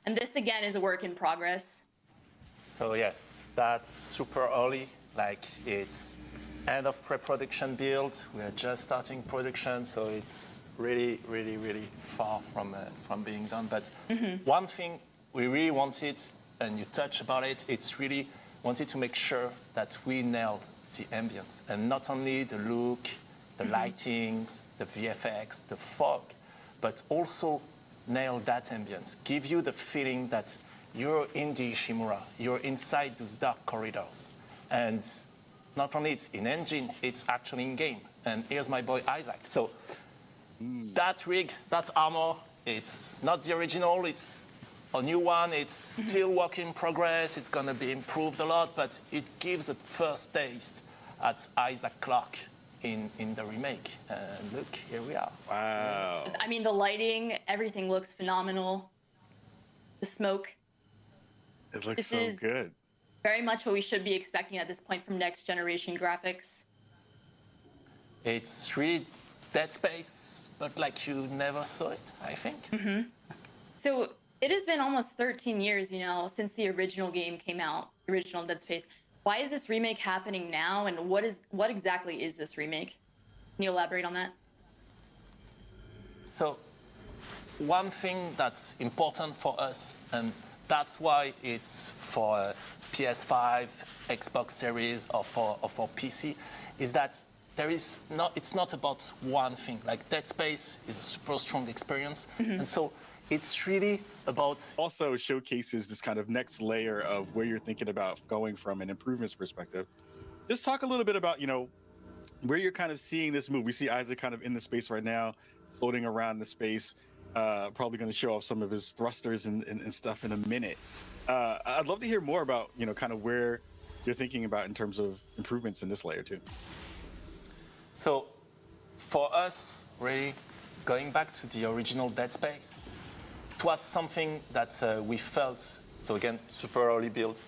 And this, again, is a work in progress. So yes, that's super early. Like it's end of pre-production build. We are just starting production, so it's really, really, really far from being done. But one thing we really wanted, and you touched about it, it's really wanted to make sure that we nail the ambience, and not only the look, the lightings, the VFX, the fog, but also nail that ambience. Give you the feeling that you're in the Ishimura, you're inside those dark corridors. And not only it's in engine, it's actually in game. And here's my boy Isaac. So that rig, that armor, it's not the original, it's a new one. It's still work in progress. It's gonna be improved a lot, but it gives a first taste at Isaac Clarke in the remake. And look, here we are. Wow. I mean, the lighting, everything looks phenomenal. The smoke. It looks This so is good. very much what we should be expecting at this point from next generation graphics. It's really Dead Space, but like you never saw it, I think. So it has been almost 13 years, since the original game came out, original Dead Space. Why is this remake happening now, and what exactly is this remake? Can you elaborate on that? So one thing that's important for us, and that's why it's for PS5, Xbox Series, or for PC, is that it's not about one thing. Like Dead Space is a super strong experience, and so it's really about Also showcases this kind of next layer of where you're thinking about going from an improvements perspective. Just talk a little bit about, where you're kind of seeing this move. We see Isaac kind of in the space right now, floating around the space, probably going to show off some of his thrusters and stuff in a minute. I'd love to hear more about, kind of where you're thinking about in terms of improvements in this layer too. So for us, really, going back to the original Dead Space, it was something that we felt, so again, super early build,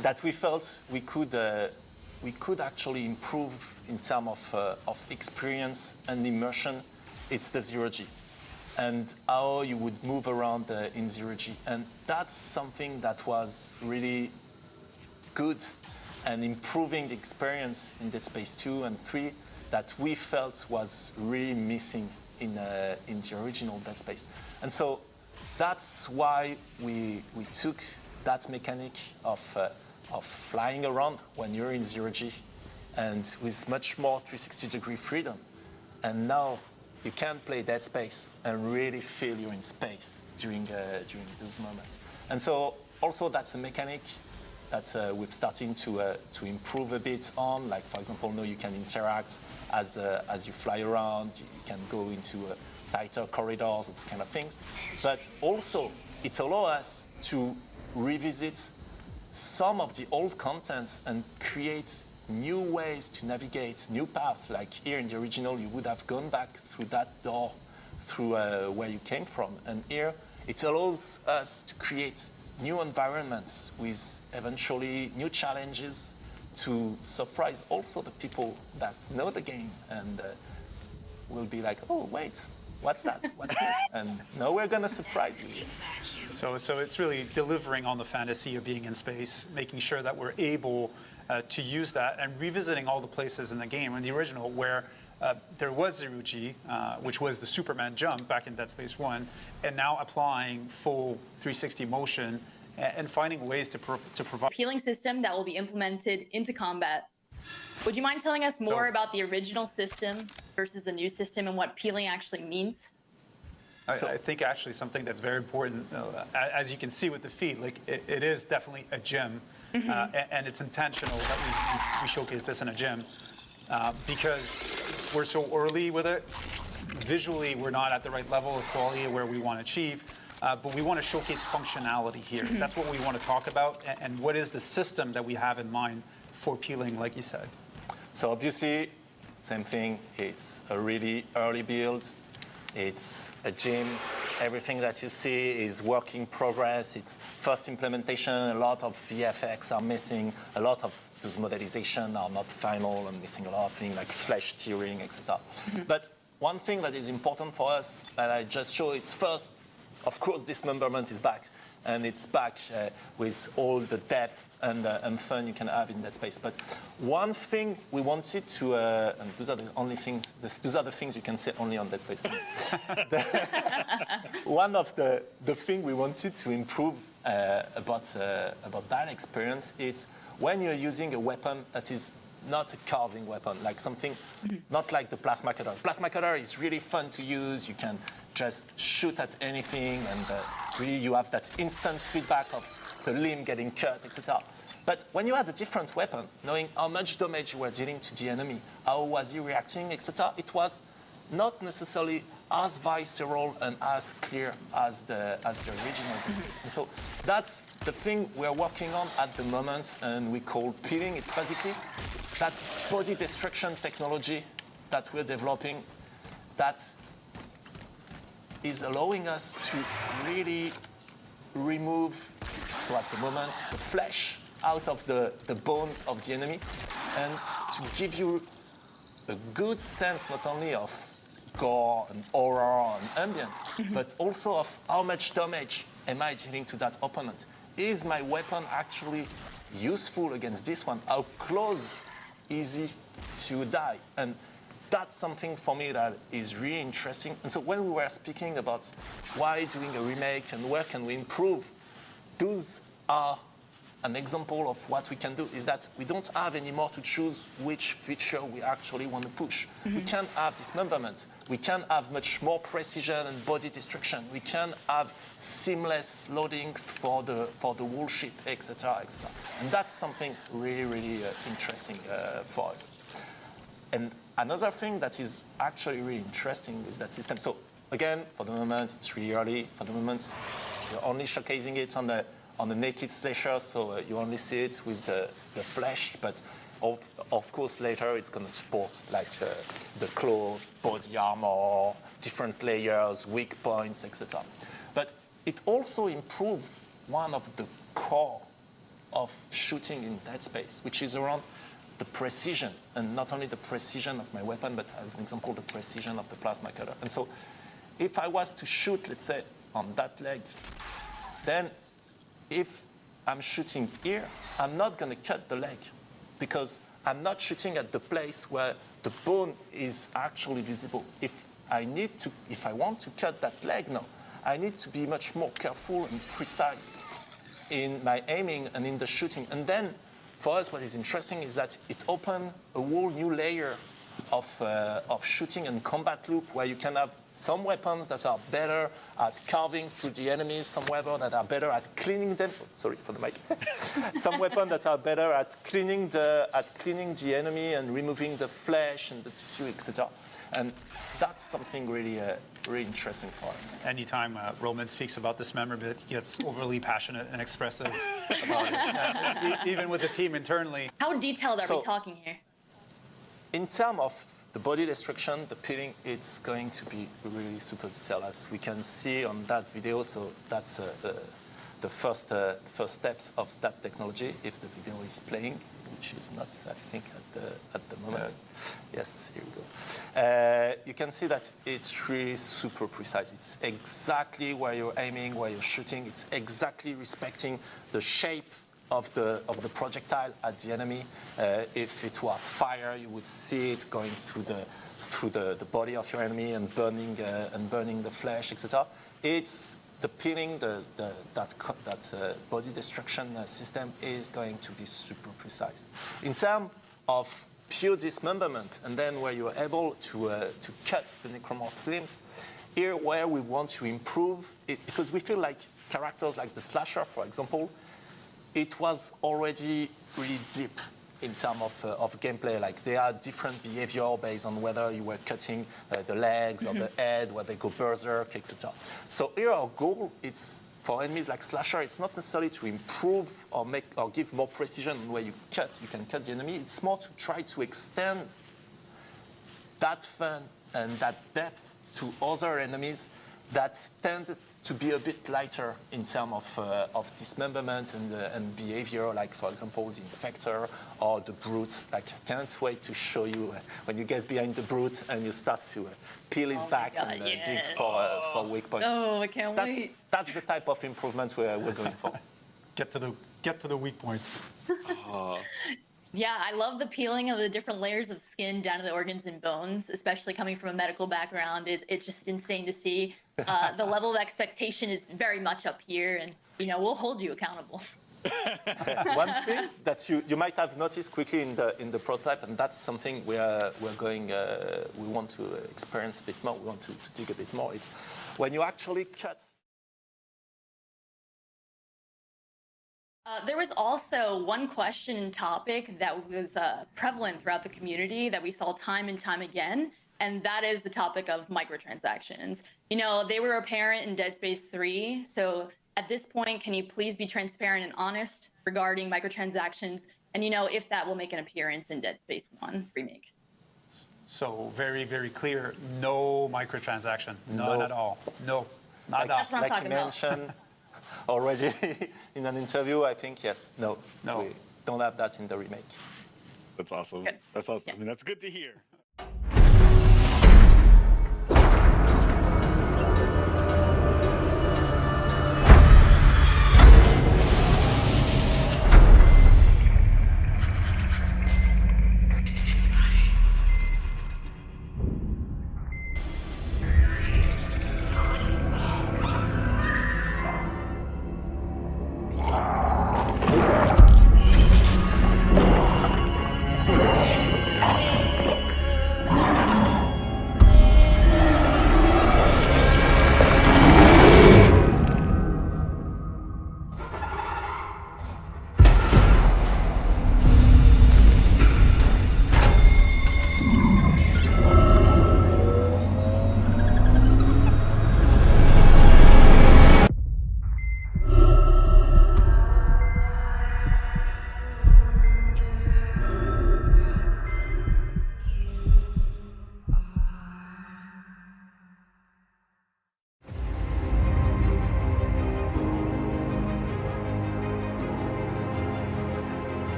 that we felt we could actually improve in terms of experience and immersion. It's the zero-G and how you would move around in zero-G. And that's something that was really good and improving the experience in Dead Space 2 and 3 that we felt was really missing in the original Dead Space. And so that's why we took that mechanic of flying around when you're in zero-G and with much more 360-degree freedom. And now you can play Dead Space and really feel you're in space during those moments. And so also that's a mechanic that we're starting to improve a bit on. Like for example, now you can interact as you fly around. You can go into tighter corridors, those kind of things. But also it allows us to revisit some of the old content and create new ways to navigate, new paths. Like here in the original, you would have gone back through that door, through where you came from. And here, it allows us to create new environments with eventually new challenges to surprise also the people that know the game and will be like, oh, wait, what's that? What's that? And now we're going to surprise you. So it's really delivering on the fantasy of being in space, making sure that we're able to use that and revisiting all the places in the game in the original where there was zero-G, which was the Superman jump back in Dead Space 1, and now applying full 360 motion and finding ways to provide Peeling system that will be implemented into combat. Would you mind telling us more about the original system versus the new system and what peeling actually means? I think actually something that's very important, as you can see with the feed, like it is definitely a gym, and it's intentional that we showcase this in a gym because we're so early with it. Visually, we're not at the right level of quality where we want to achieve, but we want to showcase functionality here. That's what we want to talk about, and what is the system that we have in mind for peeling, like you said. So obviously, same thing, it's a really early build. It's a gym. Everything that you see is work in progress. It's first implementation. A lot of VFX are missing. A lot of those modelizations are not final and missing a lot of things like flesh tearing, etc. But one thing that is important for us that I just showed, it's first of course, dismemberment is back, and it's back with all the depth and fun you can have in Dead Space. But one thing we wanted to, and those are the only things, those are the things you can say only on Dead Space. One of the thing we wanted to improve about that experience is when you're using a weapon that is not a carving weapon, like something, not like the plasma cutter. Plasma cutter is really fun to use. You can just shoot at anything, and really you have that instant feedback of the limb getting cut, etc. But when you had a different weapon, knowing how much damage you were dealing to the enemy, how was he reacting, etc., it was not necessarily as visceral and as clear as the original. And so that's the thing we're working on at the moment, and we call peeling. It's basically that body destruction technology that we're developing that is allowing us to really remove, so at the moment, the flesh out of the bones of the enemy, and to give you a good sense not only of gore and horror and ambience, but also of how much damage am I dealing to that opponent. Is my weapon actually useful against this one? How close is he to die? And that's something for me that is really interesting. And so when we were speaking about why doing a remake and where can we improve, those are an example of what we can do, is that we don't have anymore to choose which feature we actually want to push. We can have dismemberment. We can have much more precision and body destruction. We can have seamless loading for the whole ship, etc., etc. And that's something really, really interesting for us. And another thing that is actually really interesting is that system. So again, for the moment, it's really early. For the moment, you're only showcasing it on the naked slasher, so you only see it with the flesh, but of course later it's going to support like the claw, body armor, different layers, weak points, etc. But it also improved one of the core of shooting in Dead Space, which is around the precision, and not only the precision of my weapon, but as an example, the precision of the plasma cutter. And so if I was to shoot, let's say, on that leg, then if I'm shooting here, I'm not going to cut the leg because I'm not shooting at the place where the bone is actually visible. If I want to cut that leg now, I need to be much more careful and precise in my aiming and in the shooting. And then for us, what is interesting is that it opened a whole new layer of shooting and combat loop where you can have some weapons that are better at carving through the enemies, some weapons that are better at cleaning them. Sorry for the mic. Some weapons that are better at cleaning the enemy and removing the flesh and the tissue, etc. And that's something really, really interesting for us. Anytime Roman speaks about dismemberment, he gets overly passionate and expressive about it, even with the team internally. How detailed are we talking here? In terms of the body destruction, the peeling, it's going to be really super detailed, as we can see on that video. So that's the first steps of that technology, if the video is playing, which is not, I think, at the moment. Yes, here we go. You can see that it's really super precise. It's exactly where you're aiming, where you're shooting. It's exactly respecting the shape of the projectile at the enemy. If it was fire, you would see it going through the body of your enemy and burning the flesh, etc. It's the peeling, that body destruction system is going to be super precise. In terms of pure dismemberment, and then where you're able to cut the necromorph's limbs, here where we want to improve it, because we feel like characters like the slasher, for example, it was already really deep in terms of gameplay. Like they had different behavior based on whether you were cutting the legs or the head, where they go berserk, etc. So here our goal, it's for enemies like slasher, it's not necessarily to improve or give more precision on where you can cut the enemy. It's more to try to extend that fun and that depth to other enemies that tend to be a bit lighter in terms of dismemberment and behavior, like for example the infector or the brute. Like I can't wait to show you when you get behind the brute and you start to peel his back God, and yeah. dig for weak points. Oh, I can't wait. That's the type of improvement we're going for. Get to the weak points. Yeah, I love the peeling of the different layers of skin down to the organs and bones, especially coming from a medical background. It's just insane to see. The level of expectation is very much up here, and we'll hold you accountable. One thing that you might have noticed quickly in the prototype, and that's something we want to experience a bit more. We want to dig a bit more. It's when you actually cut. There was also one question and topic that was prevalent throughout the community that we saw time and time again, and that is the topic of microtransactions. They were apparent in Dead Space 3, so at this point, can you please be transparent and honest regarding microtransactions, and if that will make an appearance in Dead Space 1 Remake? So very, very clear, no microtransaction, none at all. No, not That's what I'm like talking you about. mentioned already in an interview, I think, yes, no, we don't have that in the remake. That's awesome. Good. That's awesome. Yeah. I mean, that's good to hear.